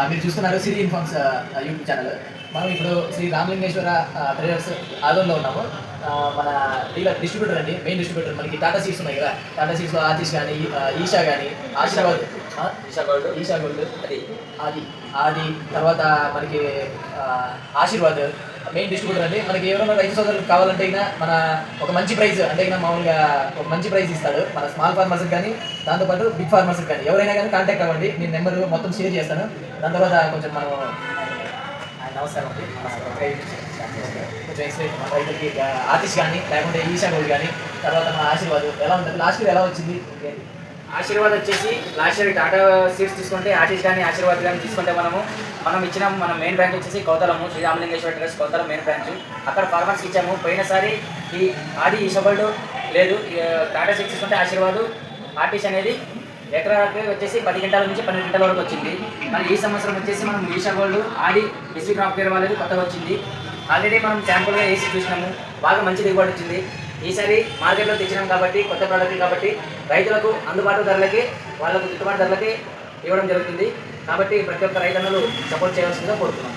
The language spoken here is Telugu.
మీరు చూస్తున్నారు సిరి ఇన్ఫార్మ్స్ యూట్యూబ్ ఛానల్. మనం ఇప్పుడు శ్రీ రామలింగేశ్వర ట్రేడర్స్ ఆదోన్లో ఉన్నాము. మన డీలర్ డిస్ట్రిబ్యూటర్ అండి, మెయిన్ డిస్ట్రిబ్యూటర్. మనకి టాటా సీడ్స్ ఉన్నాయి కదా, టాటా సీడ్స్లో ఆతిష్ కానీ, ఈషా కానీ, ఆశీర్వాద్, ఈషా గోల్డ్ అది అది తర్వాత మనకి ఆశీర్వాద్ మెయిన్ డిస్ట్రిబ్యూటర్ అండి. మనకి ఎవరైనా రైతు సోదరులు కావాలంటే అయినా మన ఒక మంచి ప్రైస్ అంటే అయినా మామూలుగా ఒక మంచి ప్రైస్ ఇస్తాడు మన స్మాల్ ఫార్మర్స్కి కానీ, దాంతోపాటు బిగ్ ఫార్మర్స్కి కానీ. ఎవరైనా కానీ కాంటాక్ట్ అవ్వండి, నేను నెంబర్ మొత్తం షేర్ చేస్తాను. దాని తర్వాత కొంచెం మనం నమస్కారం అండి, కొంచెం ఎక్స్ప్లెయిన్ మన రైతులకి ఆర్టిస్ట్ కానీ, లేకుంటే ఈషా గోల్డ్ కానీ, తర్వాత మన ఆశీర్వాద్ ఎలా ఉంటుంది, లాస్ట్ ఇయర్ ఎలా వచ్చింది. ఆశీర్వాద్ వచ్చేసి లాస్ట్ ఇయర్ టాటా సీడ్స్ తీసుకుంటే ఆర్టిస్ట్ కానీ ఆశీర్వాద్ కానీ తీసుకుంటే మనం ఇచ్చిన మన మెయిన్ బ్రాంచ్ వచ్చేసి Kauthalam, Sri Ramalingeswara traders Kauthalam main branch. అక్కడ ఫార్మర్స్కి ఇచ్చాము. పోయినసారి ఈ ఆది ఈషా గోల్డ్ లేదు, టాటా సీడ్స్ తీసుకుంటే ఆశీర్వాద్ ఆర్టిస్ట్ అనేది ఎకరాకి వచ్చేసి 10 గంటల నుంచి 12 గంటల వరకు వచ్చింది. మరి ఈ సంవత్సరం వచ్చేసి మనం ఈషా గోల్డ్ ఆడి డిస్ట్రిక్ట్ క్రాప్ కేర్ వాళ్ళది కొత్తగా వచ్చింది. ఆల్రెడీ మనం శాంపుల్గా వేసి చూసినాము, బాగా మంచి దిగుబడి వచ్చింది. ఈసారి మార్కెట్లో తెచ్చినాం కాబట్టి కొత్త ప్రోడక్ట్ కాబట్టి రైతులకు అందుబాటు ధరలకి, వాళ్ళకు గిట్టుబాటు ధరలకి ఇవ్వడం జరుగుతుంది. కాబట్టి ప్రతి ఒక్క రైతన్నలు సపోర్ట్ చేయాల్సిందిగా కోరుతున్నాం.